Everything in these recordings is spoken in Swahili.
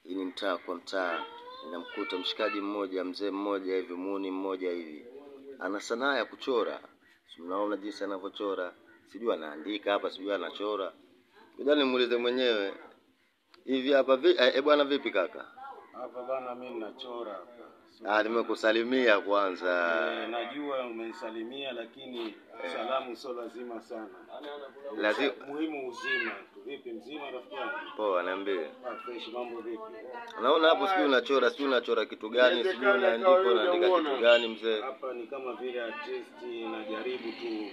Hii ni mtaa kwa mtaa, ninamkuta mshikaji mmoja, mzee mmoja hivi, muuni mmoja hivi. Ana sanaa ya kuchora. Mnaona jinsi anavyochora. Sijui anaandika hapa, sijui anachora. Ngoja nimuulize mwenyewe. Hivi hapa bwana vipi kaka? Hapa bana mimi ninachora hapa. Nimekusalimia kwanza. Najua umenisalimia lakini salamu sio lazima sana. Lazima muhimu uzima. Vipi mzima rafiki yangu? Poa, niambie. Fresh, mambo vipi? Naona hapo sijui unachora kitu gani, sijui unaandika kitu gani mzee. Hapa ni kama vile artist najaribu tu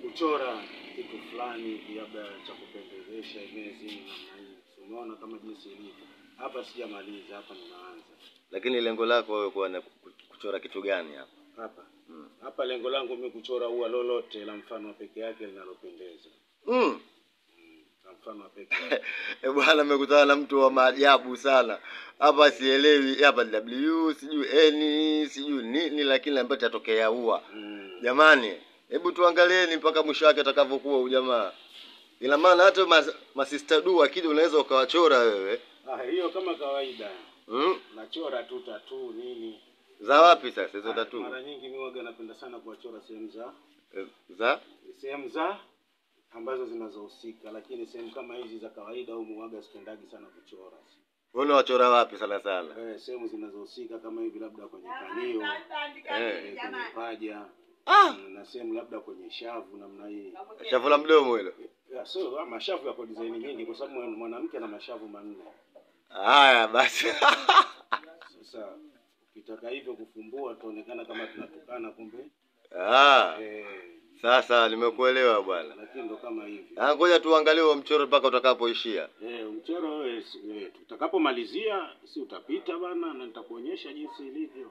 kuchora kitu fulani labda cha kupendezesha imezi na hii. Unaona kama jinsi ilivyo. Hapa sijamaliza, hapa ninaanza. Lakini lengo lako wewe kwa kuchora kitu gani hapa? Hapa. Hapa lengo langu mimi kuchora ua lolote la mfano peke yake linalopendeza. La mfano peke. Bwana nimekutana na mtu wa maajabu sana. Hapa sielewi, hapa W, sijui N, sijui nini lakini ambaye tatokea ua. Jamani, hebu tuangalieni mpaka mwisho wake atakavyokuwa huyu jamaa. Ina maana hata masista du akija unaweza ukawachora wewe. Hiyo kama kawaida. Nachora tu tattoo nini. Za wapi sasa hizo tattoo? Mara nyingi mimi huwa napenda sana kuwachora sehemu za ambazo zinazohusika, lakini sehemu kama hizi za kawaida au muaga sipendagi sana kuchora. Wewe unachora wapi sana sana? Sehemu zinazohusika kama hivi labda kwenye kalio, kwenye paja. Na sehemu labda kwenye shavu namna hii. Shavu la mdomo hilo. So mashavu yako design nyingi kwa sababu mwanamke ana mashavu manne. Haya basi. Sasa ukitaka hivyo kufumbua tuonekana kama tunatukana kumbe. Sasa nimekuelewa bwana. Lakini ndo kama hivi. Ngoja tuangalie mchoro mpaka utakapoishia. Mchoro tutakapomalizia si utapita bana na nitakuonyesha jinsi ilivyo.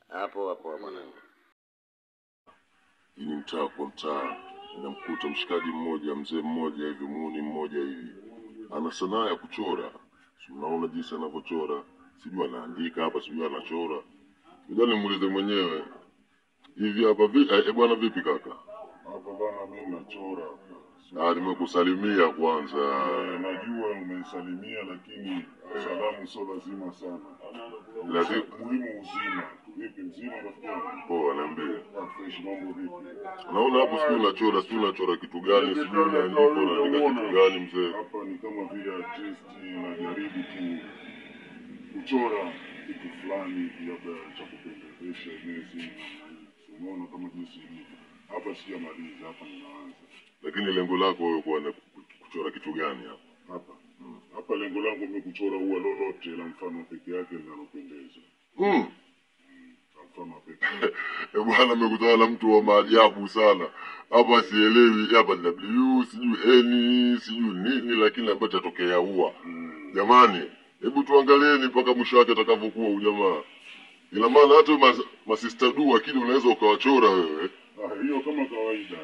Hapo mwanangu. Hii ni mtaa kwa mtaa, ninamkuta mshikaji mmoja, mzee mmoja hivi, muuni mmoja hivi. Ana sanaa ya kuchora. Unaona jinsi anavyochora. Sijui anaandika hapa, sijui anachora. Ngoja nimuulize mwenyewe. Hivi hapa bwana vipi kaka? Hapa bana mimi nachora. Nimekusalimia kwanza. Najua umenisalimia lakini salamu sio lazima sana. Lazima muhimu uzima. Vipi mzima rafiki yangu? Poa, niambie. Fresh, mambo vipi? Naona hapo sijui unachora kitu gani, sijui unaandika kitu gani mzee. Hapa ni kama vile artist najaribu tu kuchora kitu fulani labda cha kupendezesha imezi. Unaona kama jinsi ilivyo. Hapa sijamaliza, hapa ninaanza. Lakini lengo lako wewe kwa kuchora kitu gani hapa? Hapa lengo langu mimi kuchora ua lolote la mfano peke yake linalopendeza. Mfano peke. Bwana nimekutana na mtu wa maajabu sana. Hapa sielewi, hapa W, sijui N, sijui nini lakini ambaye tatokea ua. Jamani, hebu tuangalieni mpaka mwisho wake atakavyokuwa huyu jamaa. Ina maana hata masista du akija unaweza ukawachora wewe. Hiyo kama kawaida.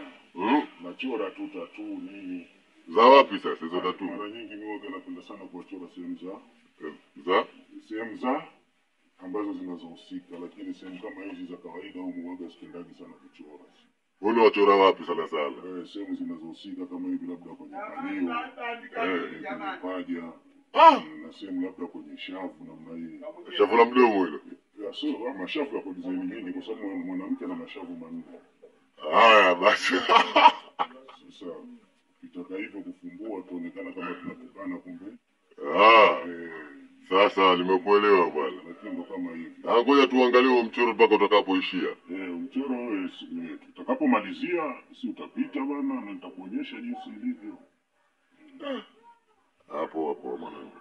Nachora tu tattoo nini. Za wapi sasa hizo tattoo? Mara nyingi mimi huwa napenda sana kuwachora sehemu za ambazo zinazohusika, lakini sehemu kama hizi za kawaida au muaga sipendagi sana kuchora. Wewe unachora wapi sana sana? Sehemu zinazohusika kama hivi labda kwenye kalio, kwenye paja. Na sehemu labda kwenye shavu namna hii. Shavu la mdomo hilo. So mashavu yako design nyingi kwa sababu mwanamke ana mashavu manne. Haya basi. Sasa ukitaka hivyo kufumbua tuonekana kama tunatukana kumbe. Sasa nimekuelewa bwana. Lakini ndo kama hivi. Ngoja tuangalie mchoro mpaka utakapoishia. Mchoro tutakapomalizia si utapita bwana na nitakuonyesha jinsi ilivyo. Hapo mwanangu.